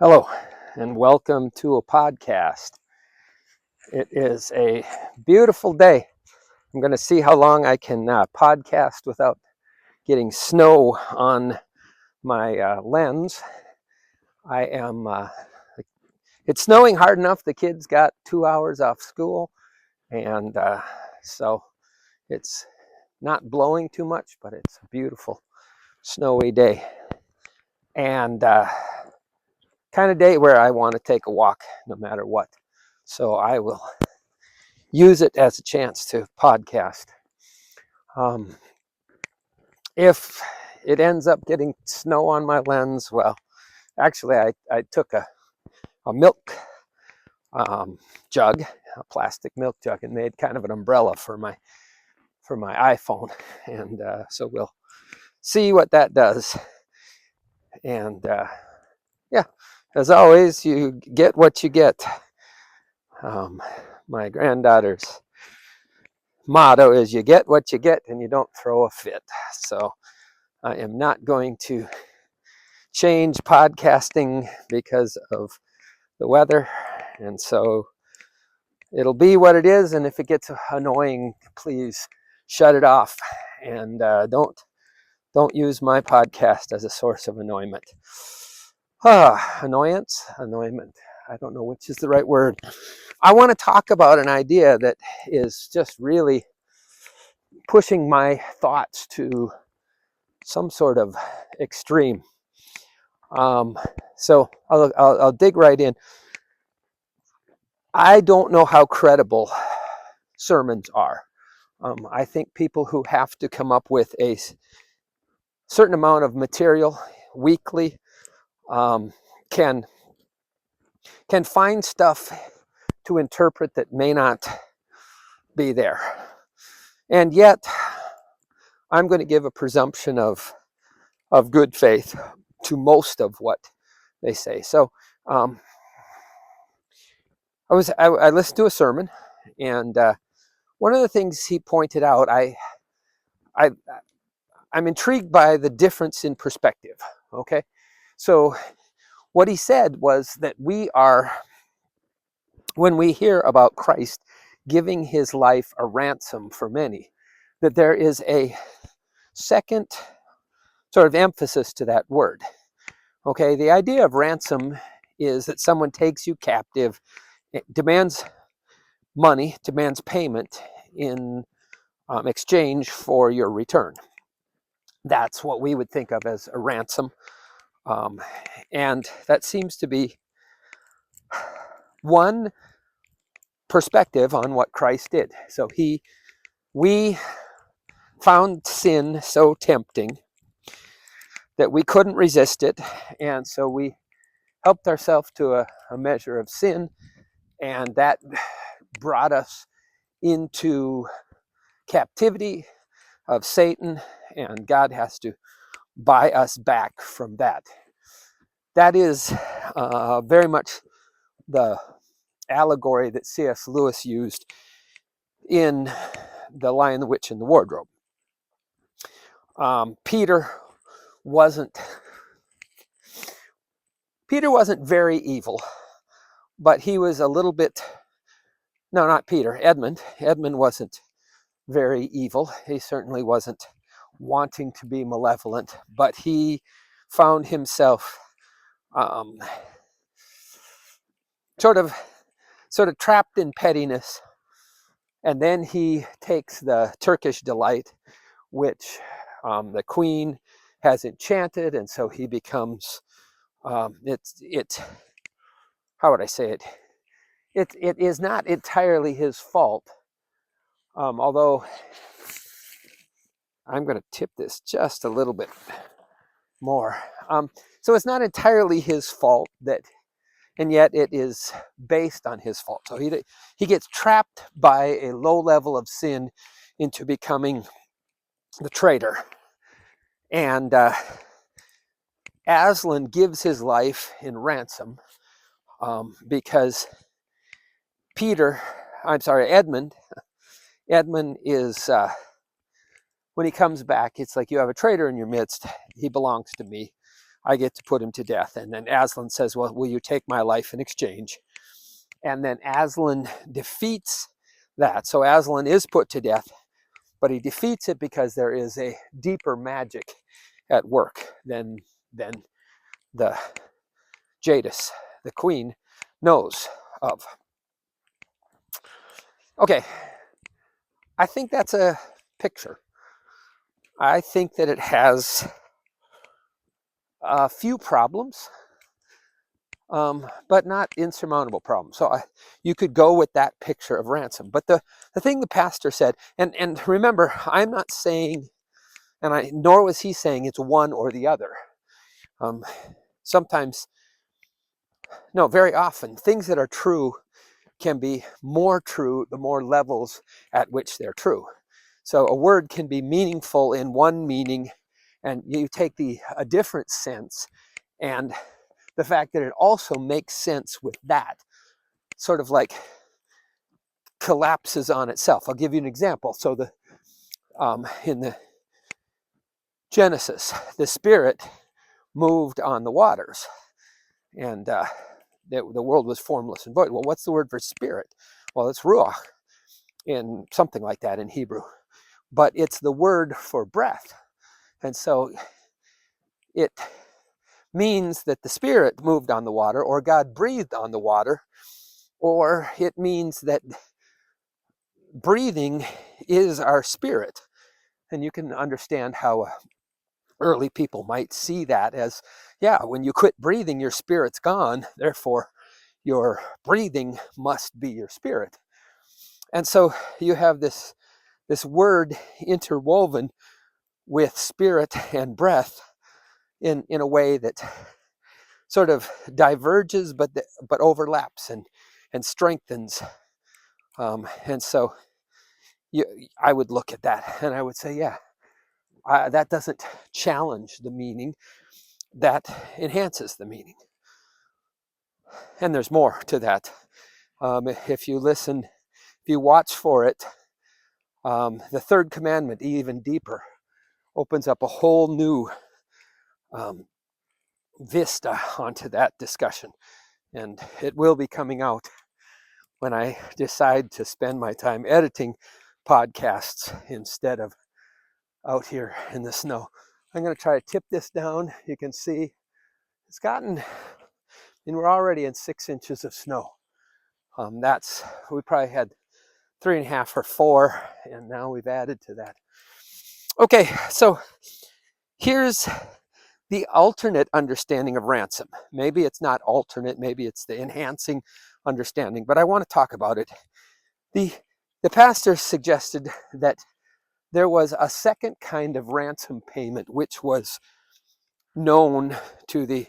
Hello, and welcome to a podcast. It is a beautiful day. I'm going to see how long I can podcast without getting snow on my lens. It's snowing hard enough. The kids got 2 hours off school, and so it's not blowing too much, but it's a beautiful snowy day. And kind of day where I want to take a walk no matter what. So I will use it as a chance to podcast. If it ends up getting snow on my lens, well, actually I took a milk jug, a plastic milk jug, and made kind of an umbrella for my iPhone. And so we'll see what that does. And yeah, as always, you get what you get. My granddaughter's motto is you get what you get and you don't throw a fit. So I am not going to change podcasting because of the weather. And so it'll be what it is. And if it gets annoying, please shut it off and don't use my podcast as a source of annoyment. Annoyance, annoyment. I don't know which is the right word. I want to talk about an idea that is just really pushing my thoughts to some sort of extreme. So I'll dig right in. I don't know how credible sermons are. I think people who have to come up with a certain amount of material weekly can find stuff to interpret that may not be there. And yet, I'm going to give a presumption of good faith to most of what they say. So I listened to a sermon, and one of the things he pointed out, I'm intrigued by the difference in perspective. Okay, so what he said was that when we hear about Christ giving his life a ransom for many, that there is a second sort of emphasis to that word. Okay, the idea of ransom is that someone takes you captive, demands money, demands payment in exchange for your return. That's what we would think of as a ransom. And that seems to be one perspective on what Christ did. So we found sin so tempting that we couldn't resist it, and so we helped ourselves to a measure of sin, and that brought us into captivity of Satan, and God has to buy us back from that. That is very much the allegory that C.S. Lewis used in The Lion, the Witch, and the Wardrobe. Peter wasn't very evil, but he was a little bit, no, not Peter, Edmund. Edmund wasn't very evil. He certainly wasn't wanting to be malevolent, but he found himself sort of trapped in pettiness. And then he takes the Turkish delight, which the queen has enchanted, and so he becomes how would I say it? It is not entirely his fault, although I'm going to tip this just a little bit more. So it's not entirely his fault and yet it is based on his fault. So he gets trapped by a low level of sin into becoming the traitor. And Aslan gives his life in ransom because Edmund is, when he comes back, it's like, you have a traitor in your midst. He belongs to me. I get to put him to death. And then Aslan says, well, will you take my life in exchange? And then Aslan defeats that. So Aslan is put to death, but he defeats it because there is a deeper magic at work than the Jadis, the queen, knows of. Okay, I think that's a picture. I think that it has a few problems, but not insurmountable problems. So you could go with that picture of Ransom. But the thing the pastor said, and remember, I'm not saying, nor was he saying it's one or the other. Sometimes, no, very often, things that are true can be more true the more levels at which they're true. So a word can be meaningful in one meaning, and you take a different sense, and the fact that it also makes sense with that sort of like collapses on itself. I'll give you an example. So in the Genesis, the Spirit moved on the waters, and the world was formless and void. Well, what's the word for spirit? Well, it's ruach, in something like that in Hebrew, but it's the word for breath. And so it means that the Spirit moved on the water, or God breathed on the water, or it means that breathing is our spirit. And you can understand how early people might see that as, yeah, when you quit breathing, your spirit's gone, therefore your breathing must be your spirit. And so you have this word interwoven with spirit and breath in a way that sort of diverges but overlaps and strengthens. And so I would look at that and I would say, yeah, that doesn't challenge the meaning, that enhances the meaning. And there's more to that. If you listen, if you watch for it, the third commandment, even deeper, opens up a whole new vista onto that discussion. And it will be coming out when I decide to spend my time editing podcasts instead of out here in the snow. I'm going to try to tip this down. You can see it's gotten, and we're already in 6 inches of snow. We probably had 3.5 or 4, and now we've added to that. Okay, so here's the alternate understanding of ransom. Maybe it's not alternate, maybe it's the enhancing understanding, but I want to talk about it. The pastor suggested that there was a second kind of ransom payment which was known to the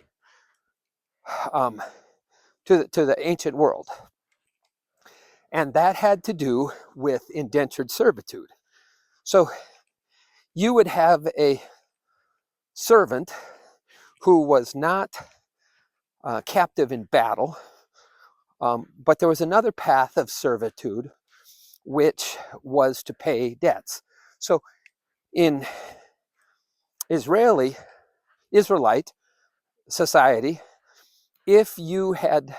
ancient world, and that had to do with indentured servitude. So you would have a servant who was not captive in battle, but there was another path of servitude which was to pay debts. So in Israelite society, if you had,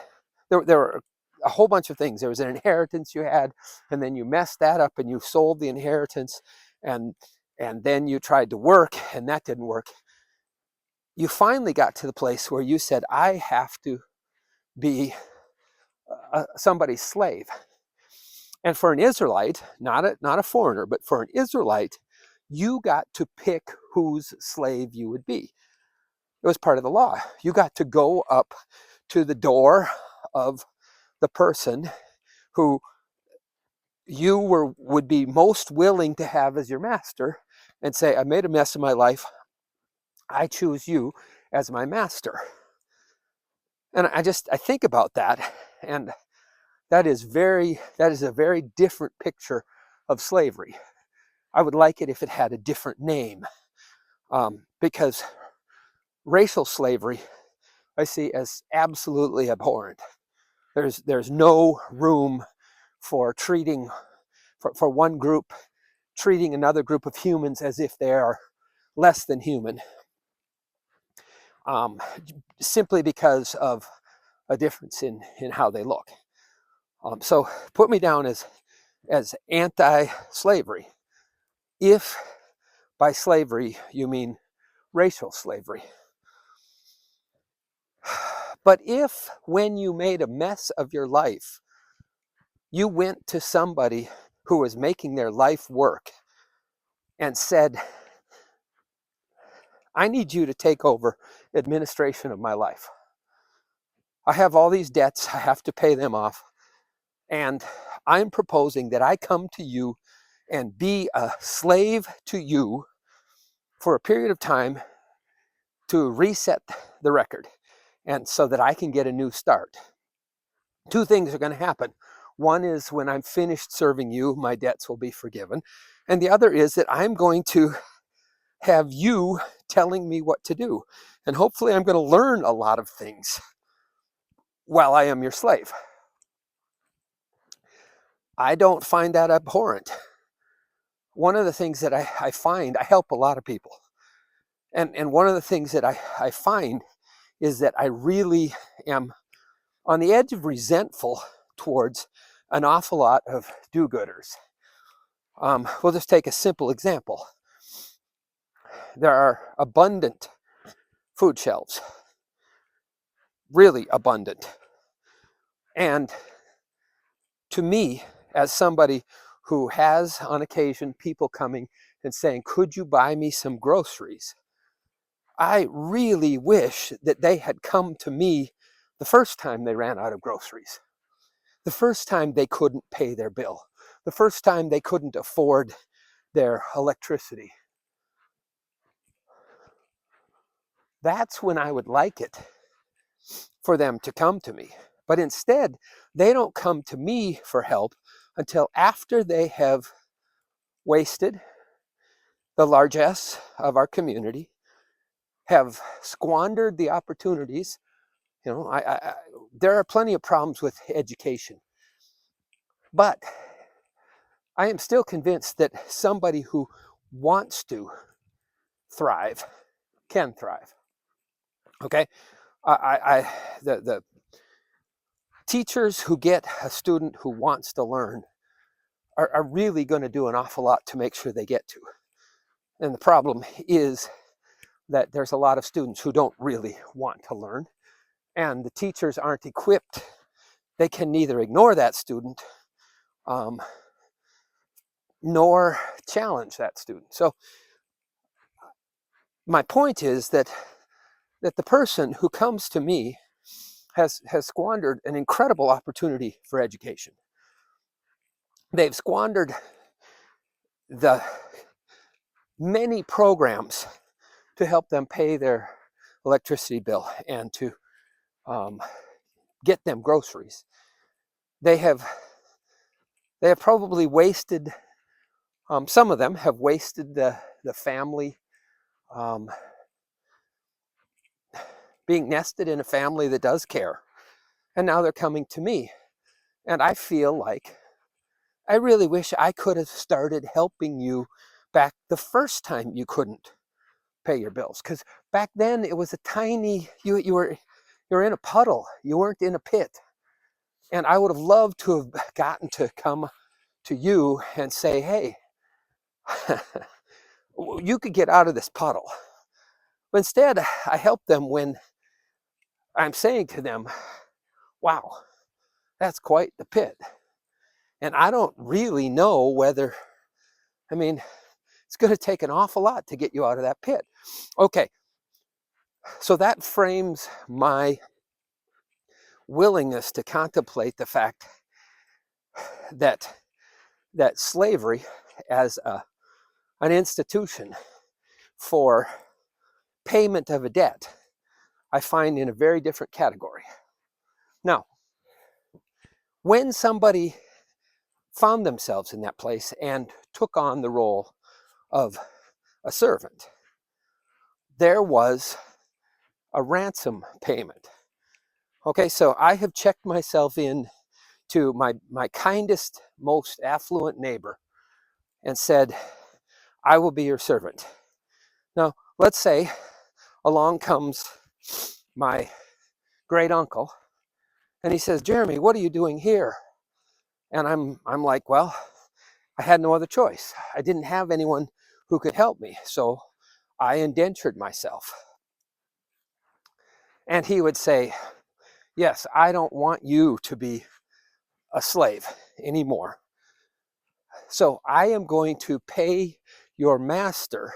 there were a whole bunch of things. There was an inheritance you had, and then you messed that up and you sold the inheritance, and then you tried to work and that didn't work. You finally got to the place where you said, I have to be somebody's slave. And for an Israelite, not a foreigner, but for an Israelite, you got to pick whose slave you would be. It was part of the law. You got to go up to the door of the person who you would be most willing to have as your master and say, I made a mess of my life. I choose you as my master. And I think about that, and that is a very different picture of slavery. I would like it if it had a different name, because racial slavery I see as absolutely abhorrent. There's no room for treating, for one group treating another group of humans as if they are less than human. um, simply because of a difference in how they look. So put me down as anti-slavery, if by slavery you mean racial slavery. But if, when you made a mess of your life, you went to somebody who was making their life work and said, I need you to take over administration of my life. I have all these debts, I have to pay them off, and I'm proposing that I come to you and be a slave to you for a period of time to reset the record, and so that I can get a new start. Two things are going to happen. One is, when I'm finished serving you, my debts will be forgiven. And the other is that I'm going to have you telling me what to do. And hopefully I'm going to learn a lot of things while I am your slave. I don't find that abhorrent. One of the things that I find, I help a lot of people. And one of the things that I find is that I really am on the edge of resentful towards an awful lot of do-gooders. We'll just take a simple example. There are abundant food shelves, really abundant. And to me, as somebody who has on occasion people coming and saying, could you buy me some groceries? I really wish that they had come to me the first time they ran out of groceries, the first time they couldn't pay their bill, the first time they couldn't afford their electricity. That's when I would like it for them to come to me. But instead, they don't come to me for help until after they have wasted the largesse of our community, have squandered the opportunities. There are plenty of problems with education, but I am still convinced that somebody who wants to thrive can thrive. Okay, the teachers who get a student who wants to learn are really going to do an awful lot to make sure they get to. And the problem is that there's a lot of students who don't really want to learn, and the teachers aren't equipped. They can neither ignore that student nor challenge that student. So my point is that the person who comes to me has squandered an incredible opportunity for education. They've squandered the many programs to help them pay their electricity bill and to get them groceries. They have probably wasted, some of them have wasted the family, being nested in a family that does care. And now they're coming to me. And I feel like I really wish I could have started helping you back the first time you couldn't pay your bills. Because back then it was a tiny, you were in a puddle. You weren't in a pit. And I would have loved to have gotten to come to you and say, hey, you could get out of this puddle. But instead, I help them when I'm saying to them, wow, that's quite the pit. And I don't really know whether, it's going to take an awful lot to get you out of that pit. Okay, so that frames my willingness to contemplate the fact that slavery as an institution for payment of a debt, I find in a very different category. Now, when somebody found themselves in that place and took on the role of a servant, there was a ransom payment. Okay, so I have checked myself in to my kindest, most affluent neighbor and said, I will be your servant. Now, let's say along comes my great uncle, and he says, "Jeremy, what are you doing here?" And I'm like, "Well, I had no other choice. I didn't have anyone who could help me, so I indentured myself." And he would say, "Yes, I don't want you to be a slave anymore. So I am going to pay your master.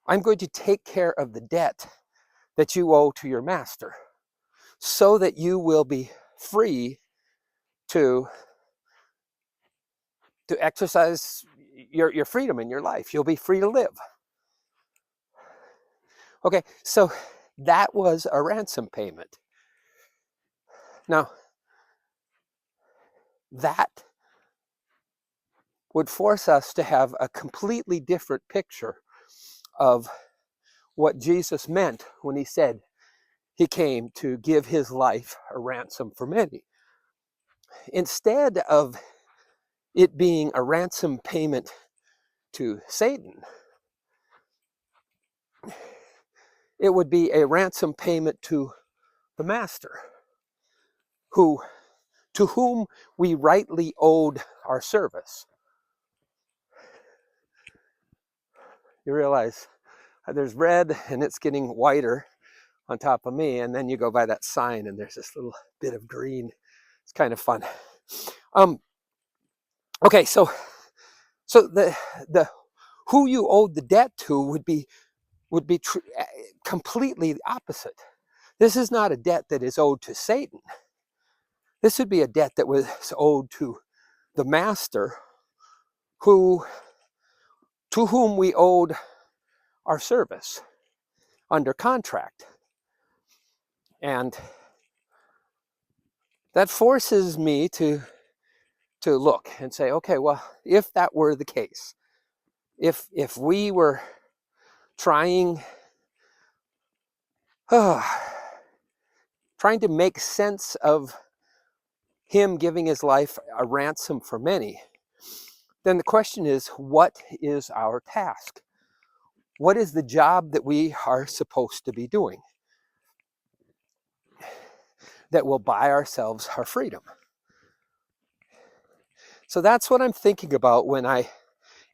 I'm going to take care of the debt that you owe to your master so that you will be free to exercise your freedom in your life. You'll be free to live." Okay, so that was a ransom payment. Now, that would force us to have a completely different picture of what Jesus meant when he said he came to give his life a ransom for many. Instead of it being a ransom payment to Satan, it would be a ransom payment to the master, to whom we rightly owed our service. You realize there's red and it's getting whiter on top of me, and then you go by that sign and there's this little bit of green. It's kind of fun. Okay, so the who you owed the debt to would be completely the opposite. This is not a debt that is owed to Satan. This would be a debt that was owed to the master, to whom we owed our service under contract. And that forces me to look and say, okay, well, if that were the case, if we were trying to make sense of him giving his life a ransom for many, then the question is, what is our task? What is the job that we are supposed to be doing that will buy ourselves our freedom? So that's what I'm thinking about when I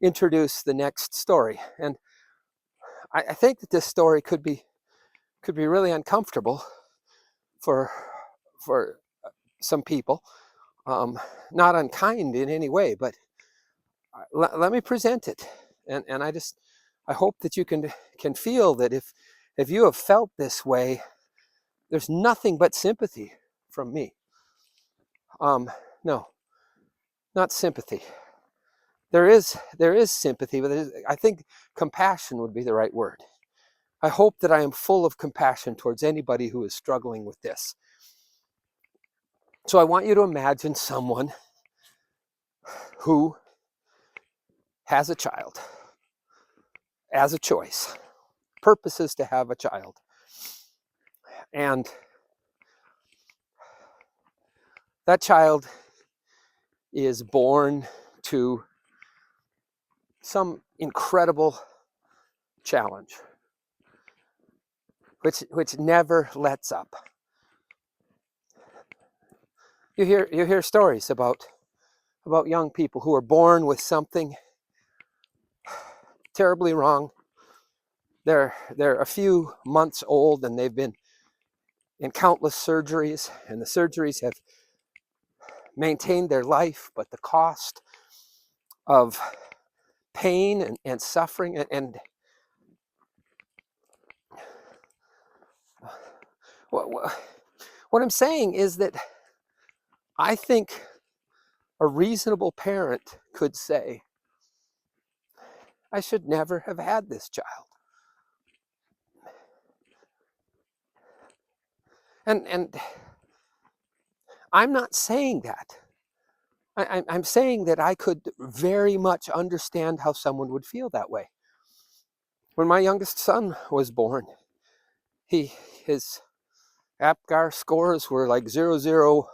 introduce the next story. And I think that this story could be really uncomfortable for some people. Not unkind in any way, but let me present it. And I hope that you can feel that if you have felt this way, there's nothing but sympathy from me. No, not sympathy. There is sympathy, but I think compassion would be the right word. I hope that I am full of compassion towards anybody who is struggling with this. So I want you to imagine someone who has a child as a choice, purposes to have a child. And that child is born to some incredible challenge, which never lets up. You hear stories about young people who are born with something terribly wrong. They're a few months old and they've been in countless surgeries, and the surgeries have maintained their life, but the cost of pain and suffering and what I'm saying is that I think a reasonable parent could say, I should never have had this child. And I'm not saying that. I'm saying that I could very much understand how someone would feel that way. When my youngest son was born, his APGAR scores were like 00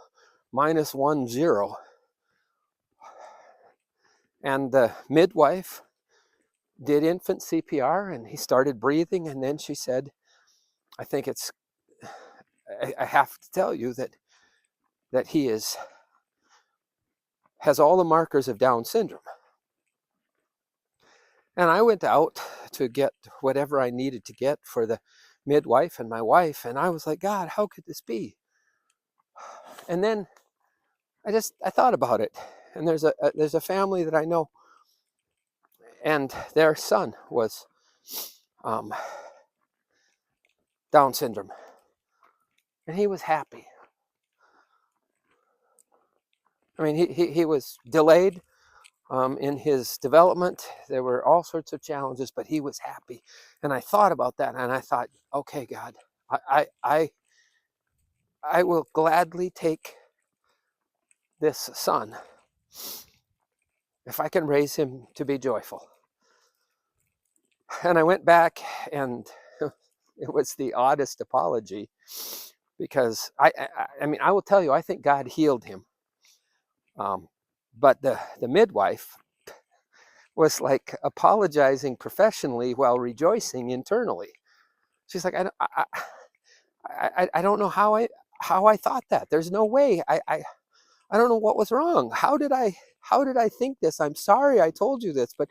minus 10. And the midwife did infant CPR and he started breathing, and then she said, I think I have to tell you that he has all the markers of Down syndrome. And I went out to get whatever I needed to get for the midwife and my wife, and I was like, God, how could this be? And then I thought about it, and there's a family that I know, and their son was Down syndrome, and he was happy. I mean, he was delayed in his development. There were all sorts of challenges, but he was happy. And I thought about that, and I thought, okay, God, I will gladly take this son if I can raise him to be joyful. And I went back, and it was the oddest apology, because I mean, I will tell you, I think God healed him. But the midwife was like apologizing professionally while rejoicing internally. She's like, I don't know how I thought that. There's no way. I don't know what was wrong. How did I think this? I'm sorry I told you this, but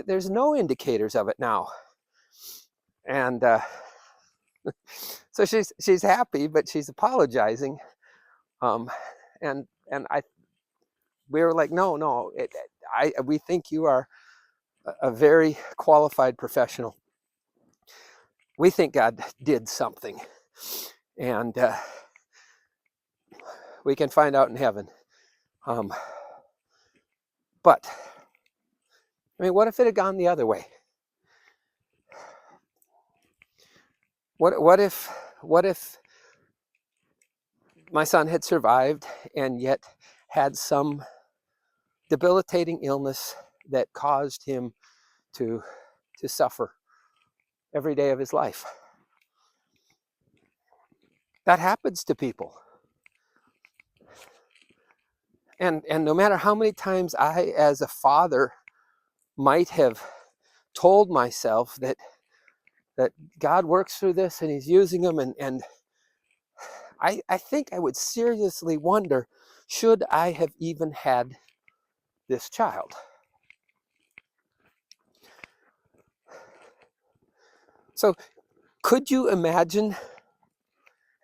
there's no indicators of it now. And so she's happy, but she's apologizing. And we were like, no, we think you are a very qualified professional. We think God did something, and we can find out in heaven. But I mean, what if it had gone the other way? What if my son had survived and yet had some debilitating illness that caused him to suffer every day of his life? That happens to people. And no matter how many times I, as a father, might have told myself that God works through this and he's using them, and I think I would seriously wonder, should I have even had this child? So could you imagine,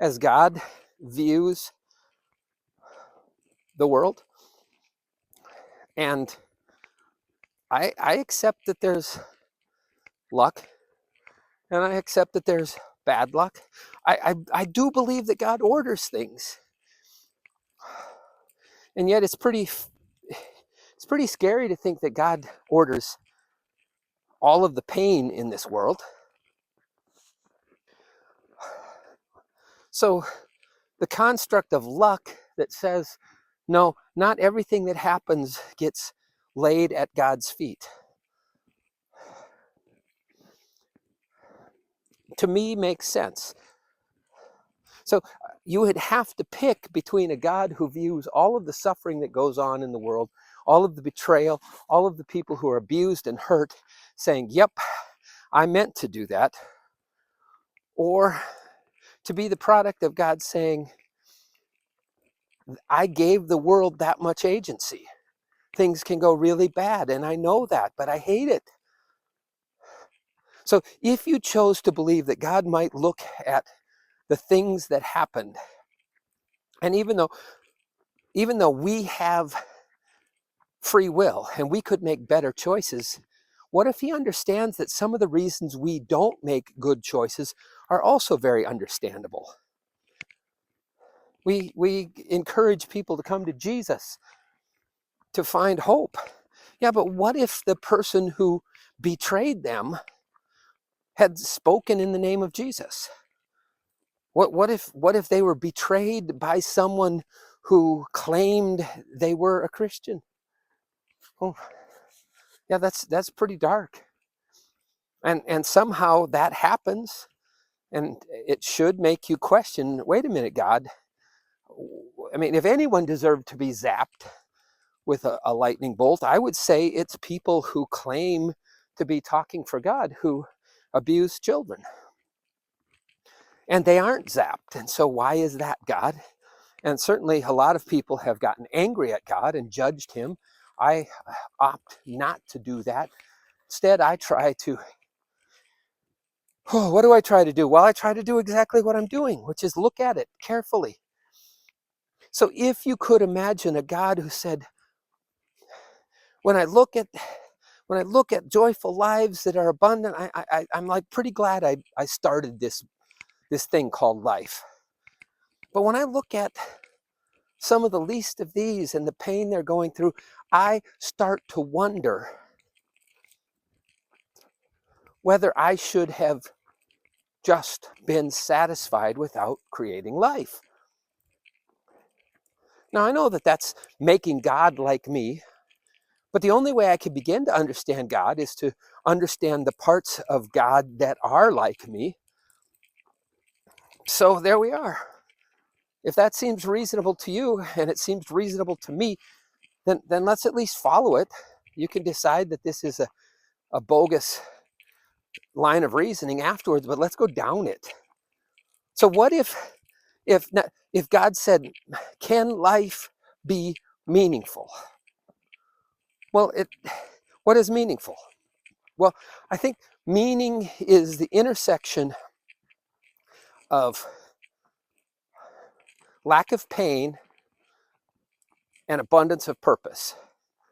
as God views the world, and I accept that there's luck, and I accept that there's bad luck. I do believe that God orders things, and yet it's pretty scary to think that God orders all of the pain in this world. So the construct of luck that says, no, not everything that happens gets laid at God's feet, to me makes sense. So you would have to pick between a God who views all of the suffering that goes on in the world, all of the betrayal, all of the people who are abused and hurt, saying, yep, I meant to do that, or to be the product of God saying, I gave the world that much agency. Things can go really bad, and I know that, but I hate it. So if you chose to believe that God might look at the things that happened, and even though we have free will and we could make better choices, what if he understands that some of the reasons we don't make good choices are also very understandable? We encourage people to come to Jesus to find hope. Yeah, but what if the person who betrayed them had spoken in the name of Jesus? What if they were betrayed by someone who claimed they were a Christian? Oh, yeah, that's pretty dark. And somehow that happens, and it should make you question, wait a minute, God. I mean, if anyone deserved to be zapped with a lightning bolt, I would say it's people who claim to be talking for God, who abuse children. And they aren't zapped. And so why is that, God? And certainly a lot of people have gotten angry at God and judged him. I opt not to do that. Instead, I try to, what do I try to do? Well, I try to do exactly what I'm doing, which is look at it carefully. So if you could imagine a God who said, when I look at joyful lives that are abundant, I'm like pretty glad I started this thing called life. But when I look at some of the least of these and the pain they're going through, I start to wonder whether I should have just been satisfied without creating life. Now, I know that that's making God like me, but the only way I can begin to understand God is to understand the parts of God that are like me. So there we are. If that seems reasonable to you and it seems reasonable to me, then let's at least follow it. You can decide that this is a bogus line of reasoning afterwards, but let's go down it. So what if God said, can life be meaningful? Well, what is meaningful? Well, I think meaning is the intersection of lack of pain and abundance of purpose.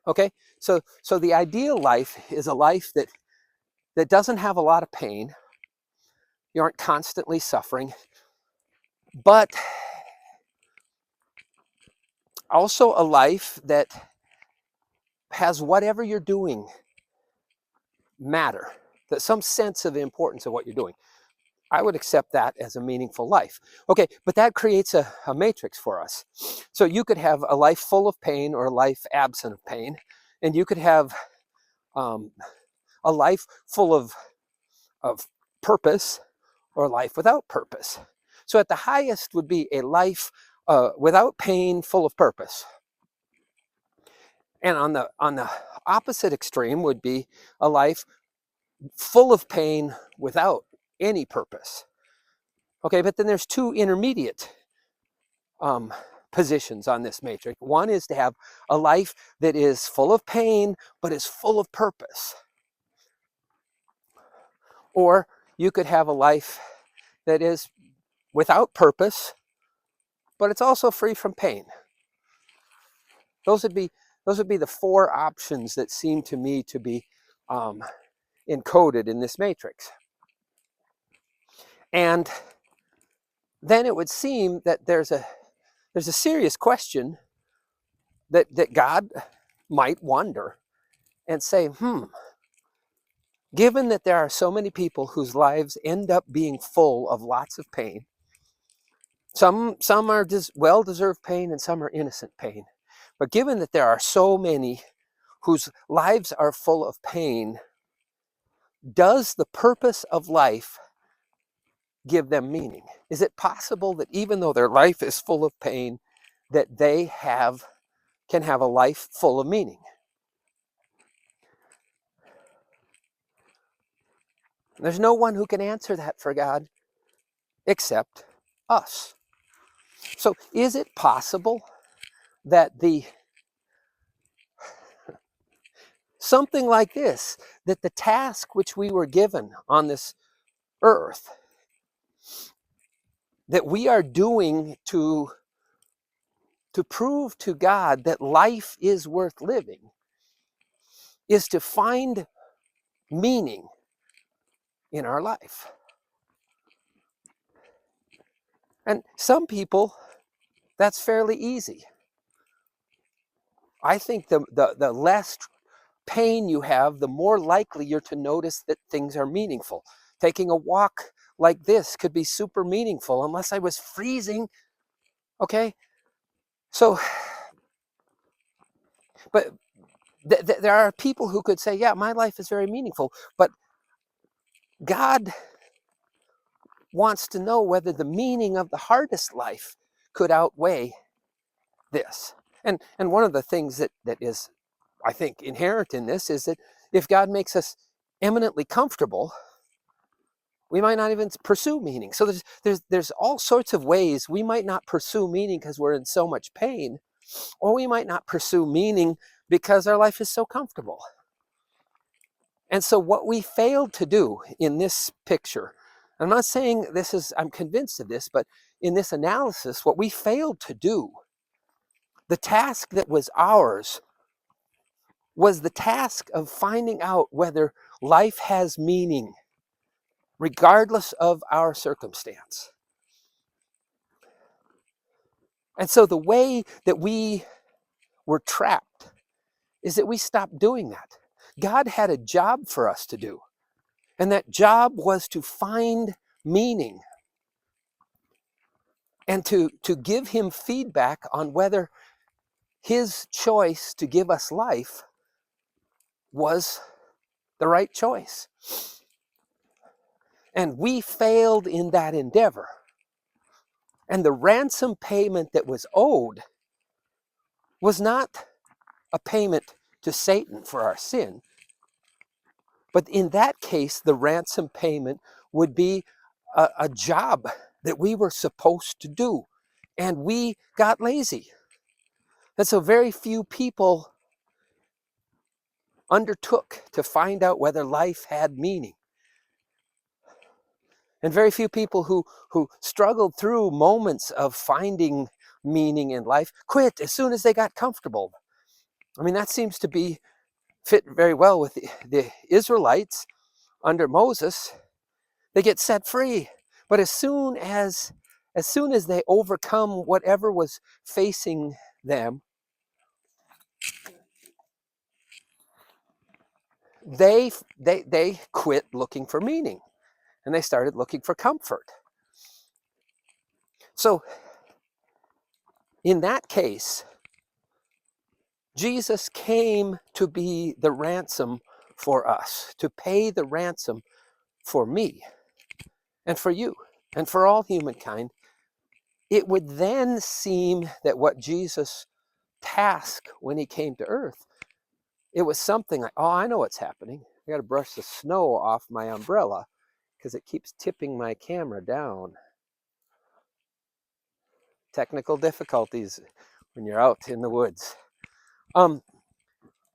Okay? So the ideal life is a life that doesn't have a lot of pain. You aren't constantly suffering, but also a life that has whatever you're doing matter, that some sense of the importance of what you're doing. I would accept that as a meaningful life. Okay, but that creates a matrix for us. So you could have a life full of pain or a life absent of pain, and you could have a life full of purpose or a life without purpose. So at the highest would be a life without pain, full of purpose. And on the opposite extreme would be a life full of pain without any purpose. Okay, but then there's two intermediate positions on this matrix. One is to have a life that is full of pain, but is full of purpose. Or you could have a life that is without purpose, but it's also free from pain. Those would be the four options that seem to me to be encoded in this matrix. And then it would seem that there's a serious question that God might wonder and say, given that there are so many people whose lives end up being full of lots of pain, some are well-deserved pain and some are innocent pain, but given that there are so many whose lives are full of pain, does the purpose of life give them meaning? Is it possible that even though their life is full of pain, that they can have a life full of meaning? There's no one who can answer that for God except us. So is it possible that something like this, that the task which we were given on this earth, that we are doing to prove to God that life is worth living, is to find meaning in our life? And some people, that's fairly easy. I think the less pain you have, the more likely you're to notice that things are meaningful. Taking a walk like this could be super meaningful unless I was freezing. Okay? So, but there are people who could say, yeah, my life is very meaningful, but God wants to know whether the meaning of the hardest life could outweigh this. And one of the things that is, I think, inherent in this is that if God makes us eminently comfortable, We might not even pursue meaning. So there's all sorts of ways we might not pursue meaning because we're in so much pain, or we might not pursue meaning because our life is so comfortable. And so what we failed to do in this picture, I'm not saying this is, I'm convinced of this, but in this analysis, what we failed to do, the task that was ours, was the task of finding out whether life has meaning, regardless of our circumstance. And so the way that we were trapped is that we stopped doing that. God had a job for us to do, and that job was to find meaning and to give him feedback on whether his choice to give us life was the right choice. And we failed in that endeavor. And the ransom payment that was owed was not a payment to Satan for our sin, but in that case, the ransom payment would be a job that we were supposed to do, and we got lazy. And so very few people undertook to find out whether life had meaning. And very few people who struggled through moments of finding meaning in life quit as soon as they got comfortable. I mean, that seems to be fit very well with the Israelites under Moses. They get set free. But as soon as they overcome whatever was facing them, they quit looking for meaning, and they started looking for comfort. So in that case, Jesus came to be the ransom for us, to pay the ransom for me and for you and for all humankind. It would then seem that what Jesus tasked when he came to earth, it was something like, oh, I know what's happening. I got to brush the snow off my umbrella because it keeps tipping my camera down. Technical difficulties when you're out in the woods.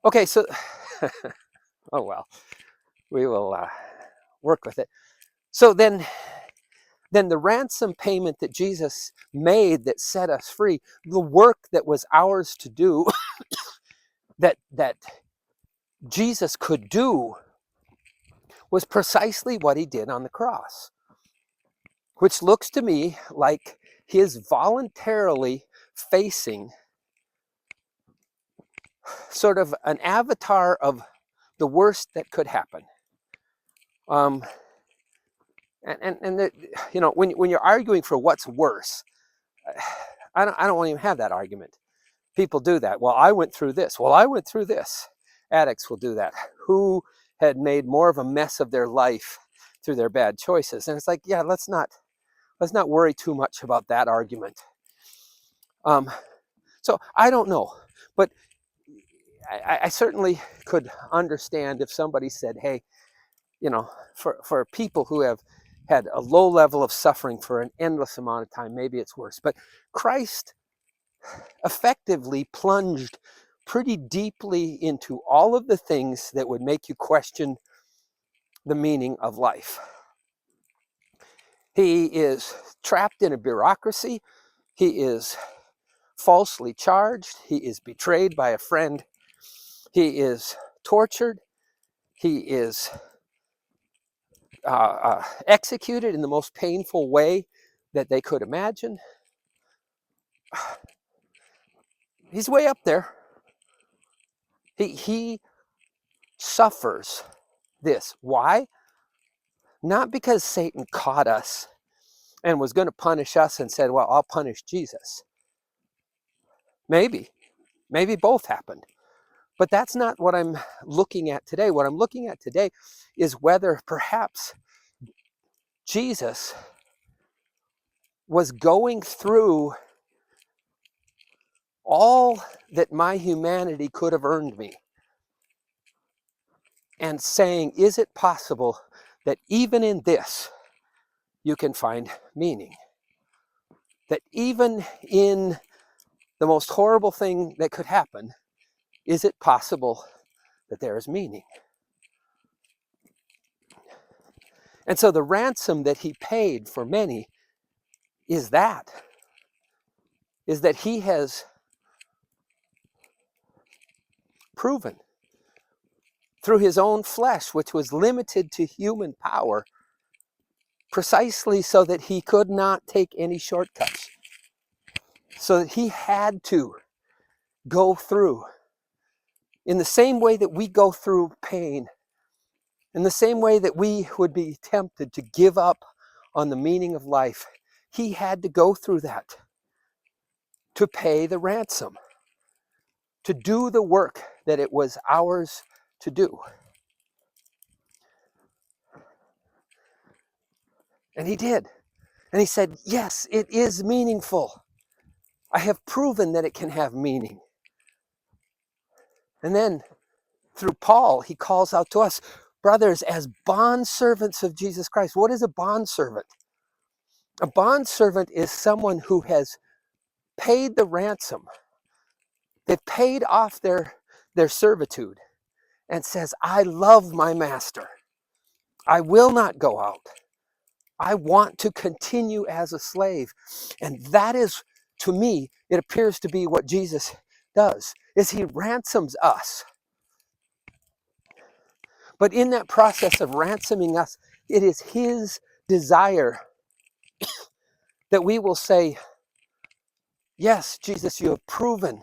Okay, so, oh well, we will work with it. So then the ransom payment that Jesus made that set us free, the work that was ours to do, that Jesus could do, was precisely what he did on the cross, which looks to me like his voluntarily facing sort of an avatar of the worst that could happen. And you know, when you're arguing for what's worse, I don't want to even have that argument. People do that. Well, I went through this. Well, I went through this. Addicts will do that. Who had made more of a mess of their life through their bad choices? And it's like, yeah, let's not worry too much about that argument. So I don't know, but I certainly could understand if somebody said, hey, you know, for people who have had a low level of suffering for an endless amount of time, maybe it's worse. But Christ effectively plunged pretty deeply into all of the things that would make you question the meaning of life. He is trapped in a bureaucracy. He is falsely charged. He is betrayed by a friend. He is tortured. He is executed in the most painful way that they could imagine. He's way up there. He suffers this. Why? Not because Satan caught us and was going to punish us and said, well, I'll punish Jesus. Maybe both happened. But that's not what I'm looking at today. What I'm looking at today is whether perhaps Jesus was going through all that my humanity could have earned me and saying, is it possible that even in this, you can find meaning. That even in the most horrible thing that could happen, is it possible that there is meaning? And so the ransom that he paid for many is that he has proven through his own flesh, which was limited to human power, precisely so that he could not take any shortcuts. So that he had to go through, in the same way that we go through pain, in the same way that we would be tempted to give up on the meaning of life, he had to go through that to pay the ransom, to do the work that it was ours to do. And he did. And he said, yes, it is meaningful. I have proven that it can have meaning. And then through Paul, he calls out to us, brothers, as bondservants of Jesus Christ. What is a bondservant? A bondservant is someone who has paid the ransom. They've paid off their servitude and says, I love my master. I will not go out. I want to continue as a slave. And that is, to me, it appears to be what Jesus does, is he ransoms us. But in that process of ransoming us, it is his desire that we will say, yes, Jesus, you have proven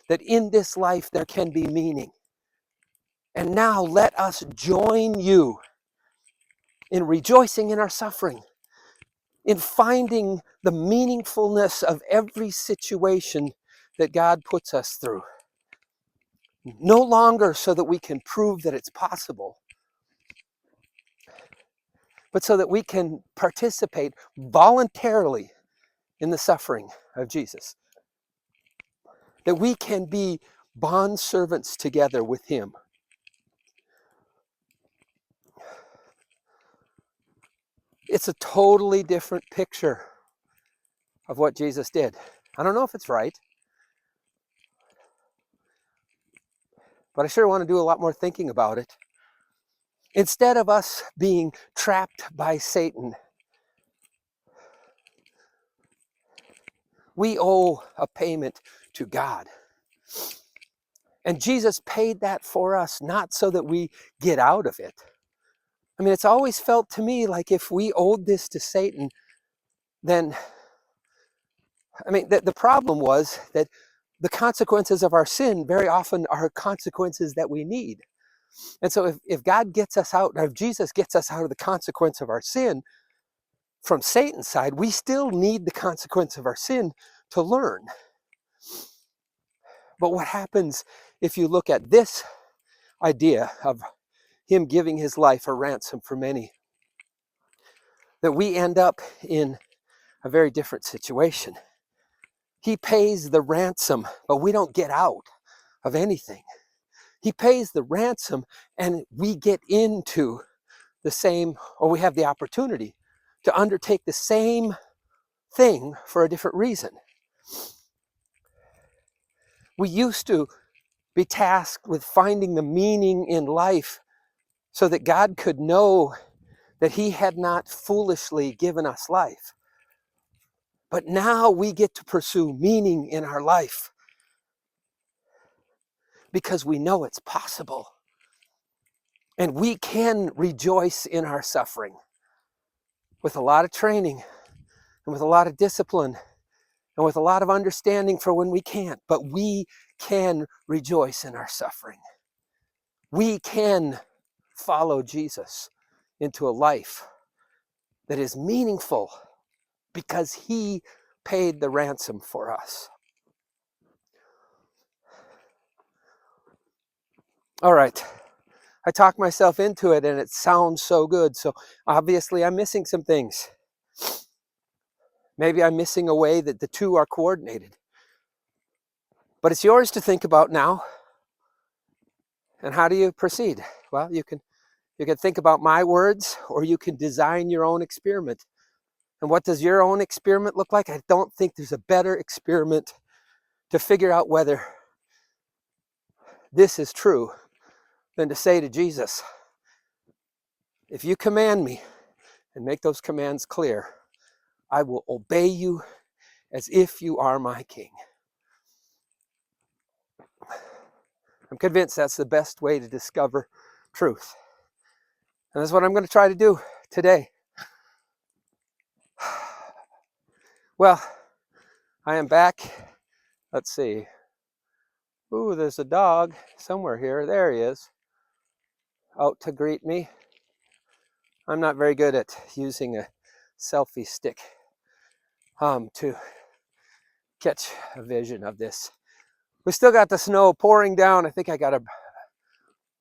that in this life there can be meaning. And now let us join you in rejoicing in our suffering, in finding the meaningfulness of every situation that God puts us through. No longer so that we can prove that it's possible, but so that we can participate voluntarily in the suffering of Jesus. That we can be bondservants together with him. It's a totally different picture of what Jesus did. I don't know if it's right, but I sure want to do a lot more thinking about it. Instead of us being trapped by Satan, we owe a payment to God. And Jesus paid that for us, not so that we get out of it. I mean, it's always felt to me like if we owed this to Satan, then, I mean, the problem was that the consequences of our sin very often are consequences that we need. And so if God gets us out, if Jesus gets us out of the consequence of our sin from Satan's side, we still need the consequence of our sin to learn. But what happens if you look at this idea of him giving his life a ransom for many? That we end up in a very different situation. He pays the ransom, but we don't get out of anything. He pays the ransom and we get into the same, or we have the opportunity to undertake the same thing for a different reason. We used to be tasked with finding the meaning in life so that God could know that he had not foolishly given us life. But now we get to pursue meaning in our life because we know it's possible. And we can rejoice in our suffering with a lot of training and with a lot of discipline and with a lot of understanding for when we can't. But we can rejoice in our suffering. We can follow Jesus into a life that is meaningful because he paid the ransom for us. All right. I talked myself into it and it sounds so good. So obviously I'm missing some things. Maybe I'm missing a way that the two are coordinated. But it's yours to think about now. And how do you proceed? Well, you can think about my words, or you can design your own experiment And what does your own experiment look like? I don't think there's a better experiment to figure out whether this is true than to say to Jesus, if you command me and make those commands clear, I will obey you as if you are my king. I'm convinced that's the best way to discover truth. And that's what I'm going to try to do today. Well, I am back. Let's see. Ooh, there's a dog somewhere here. There he is, out to greet me. I'm not very good at using a selfie stick to catch a vision of this. We still got the snow pouring down. I think I got to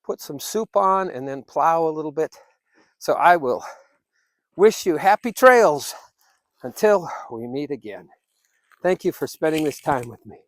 put some soup on and then plow a little bit. So I will wish you happy trails until we meet again. Thank you for spending this time with me.